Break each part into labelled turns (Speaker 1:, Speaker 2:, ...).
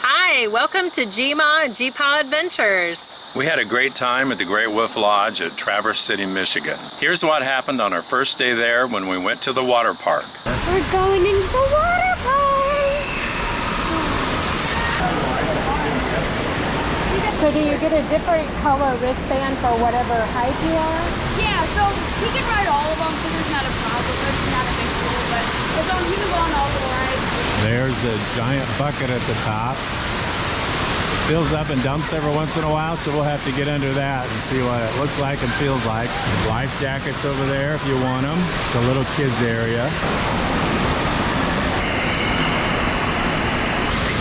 Speaker 1: Hi, welcome to GmaGpaAdventures.
Speaker 2: We had a great time at the Great Wolf Lodge at Traverse City, Michigan. Here's what happened on our first day there when we went to the water park.
Speaker 3: We're going into the water park! So do you get a different color wristband for whatever height you are?
Speaker 4: Yeah, so he can ride all of them, so there's not a problem. There's not a big deal, but as long as he can go on all the rides.
Speaker 5: There's the giant bucket at the top. It fills up and dumps every once in a while, so we'll have to get under that and see what it looks like and feels like. Life jackets over there if you want them. It's a little kids area.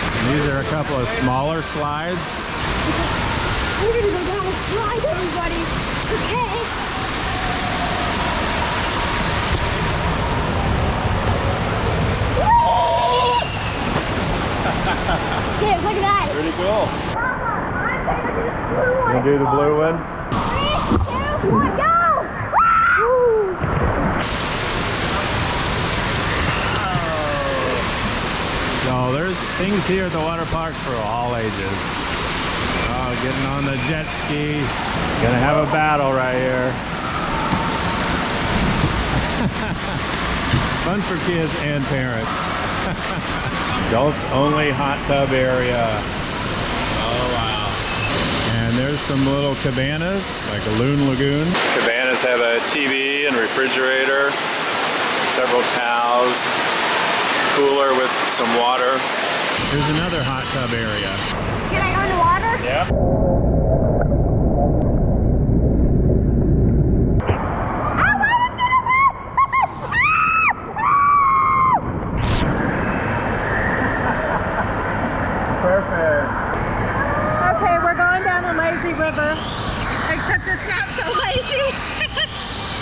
Speaker 5: And these are a couple of smaller slides.
Speaker 3: We're gonna go down a slide, everybody. Okay. Here, look at that.
Speaker 5: Pretty cool. You do the blue one?
Speaker 3: 3, 2, 1, go! Woo!
Speaker 5: So there's things here at the water park for all ages. Oh, getting on the jet ski. Gonna have a battle right here. Fun for kids and parents. Adults only hot tub area. Oh wow. And there's some little cabanas, like a loon lagoon. Cabanas have a TV and refrigerator, several towels, cooler with some water. Here's another hot tub area.
Speaker 3: Can I go in the water?
Speaker 5: Yep.
Speaker 3: Okay, we're going down the lazy river, except it's not so lazy.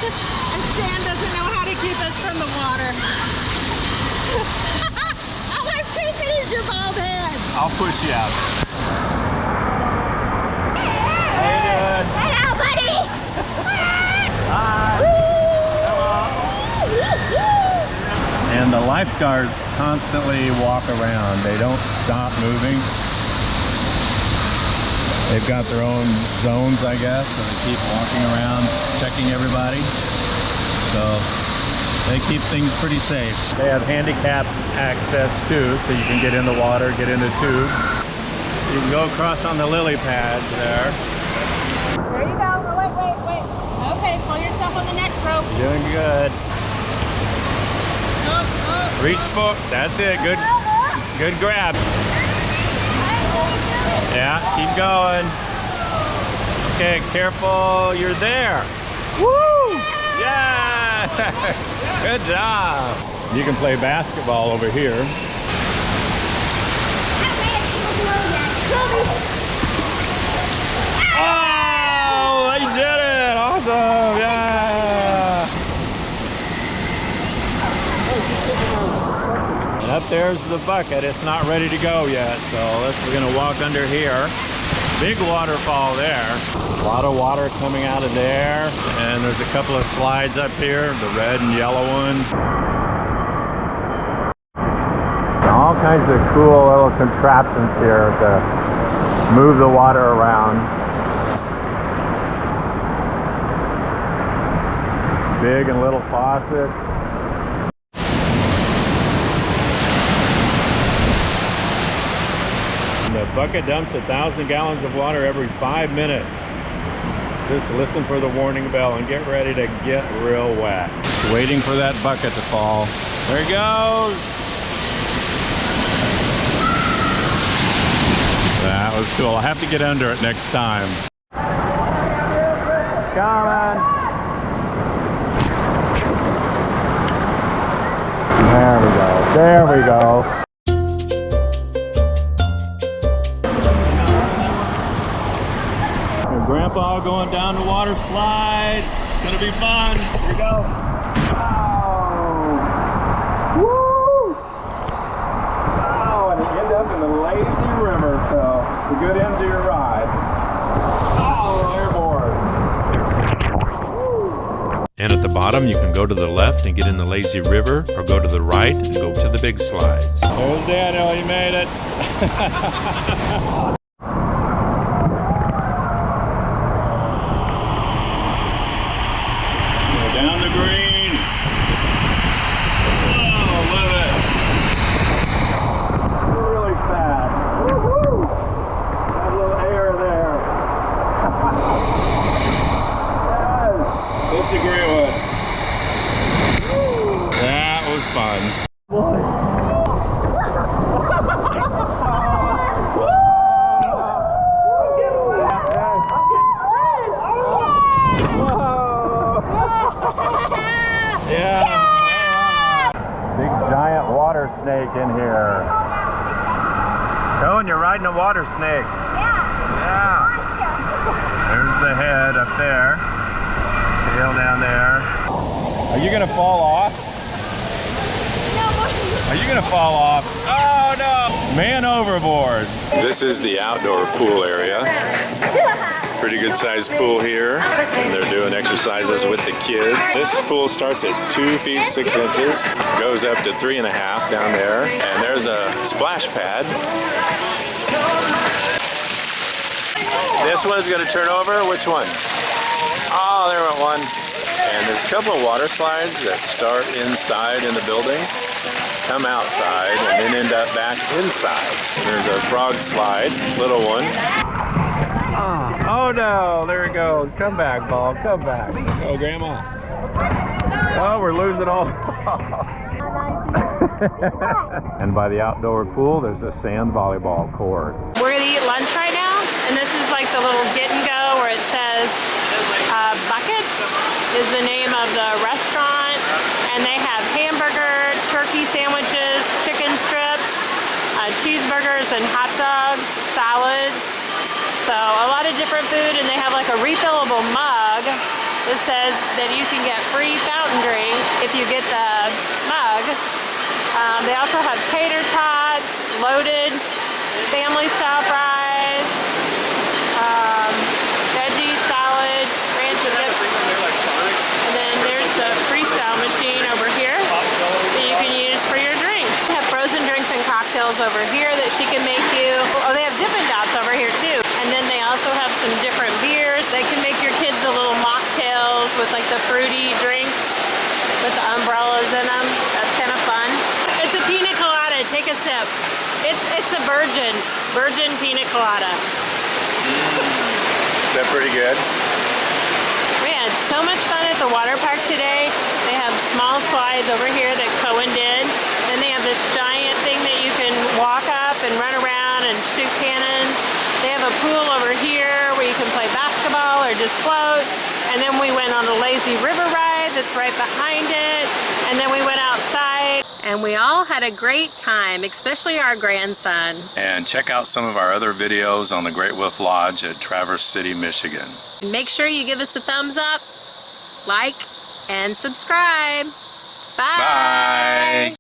Speaker 3: And Stan doesn't know how to keep us from the water. All I'm taking is your bald head.
Speaker 5: I'll push you out. How you doing?
Speaker 3: Hello, buddy.
Speaker 5: Hi. And the lifeguards constantly walk around. They don't stop moving. They've got their own zones, I guess, and they keep walking around, checking everybody. So they keep things pretty safe. They have handicap access too, so you can get in the water, get in the tube. You can go across on the lily pads there.
Speaker 3: There you go. Oh, wait. Okay, pull yourself on the next rope.
Speaker 5: You're doing good. Reach for, that's it, good grab. Yeah, keep going. Okay, careful, you're there. Woo! Yeah! Good job. You can play basketball over here. Oh, they did it! Awesome! Yeah! And up there's the bucket. It's not ready to go yet, so we're gonna walk under here. Big waterfall there. A lot of water coming out of there. And there's a couple of slides up here, the red and yellow one. All kinds of cool little contraptions here to move the water around. Big and little faucets. The bucket dumps 1,000 gallons of water every 5 minutes. Just listen for the warning bell and get ready to get real wet. Just waiting for that bucket to fall. There it goes. That was cool. I'll have to get under it next time. Coming. There we go. There we go. Grandpa going down the water slide. It's gonna be fun. Here we go. Oh. Woo! Oh, and you end up in the lazy river, so it's a good end to your ride. Oh, airborne. Woo! And at the bottom, you can go to the left and get in the lazy river, or go to the right and go to the big slides. There's Daniel, he made it. Down the green. Oh, love it. Really fast. Woo-hoo! Got a little air there. Yes, that's a great one. That was fun. Yeah. Big giant water snake in here. Cohen, you're riding a water snake. Yeah. There's the head up there. Tail down there. Are you gonna fall off? Are you gonna fall off? Oh no! Man overboard. This is the outdoor pool area. Pretty good sized pool here, and they're doing exercises with the kids. This pool starts at 2 feet 6 inches, goes up to 3.5 down there, and there's a splash pad. This one's going to turn over. Which one? Oh, there went one. And there's a couple of water slides that start inside in the building, come outside, and then end up back inside. And there's a frog slide, little one. Oh no, there it goes. Come back, ball, come back. Oh, Grandma. Oh, we're losing all. And by the outdoor pool, there's a sand volleyball court.
Speaker 3: We're gonna eat lunch right now, and this is like the little get and go where it says Buckets is the name of the restaurant, and they have hamburger, turkey sandwiches, chicken strips, cheeseburgers and hot dogs, salads. So a lot of different food, and they have like a refillable mug that says that you can get free fountain drinks if you get the mug. They also have tater tots, loaded family style fries, veggie salad, ranch and dip. And then there's the freestyle machine over here that you can use for your drinks. They have frozen drinks and cocktails over here that she can make you. Oh, they have Dippin' Dots over here too. And then they also have some different beers. They can make your kids the little mocktails with like the fruity drinks with the umbrellas in them. That's kind of fun. It's a pina colada. Take a sip. It's a virgin pina colada.
Speaker 2: Is that pretty good?
Speaker 3: We had so much fun at the water park today. They have small slides over here that Cohen did. Then they have this giant thing that you can walk up and run around and shoot cannons. They have a pool over here where you can play basketball or just float. And then we went on a lazy river ride that's right behind it. And then we went outside. And we all had a great time, especially our grandson.
Speaker 2: And check out some of our other videos on the Great Wolf Lodge at Traverse City, Michigan.
Speaker 3: And make sure you give us a thumbs up, like, and subscribe. Bye.
Speaker 2: Bye.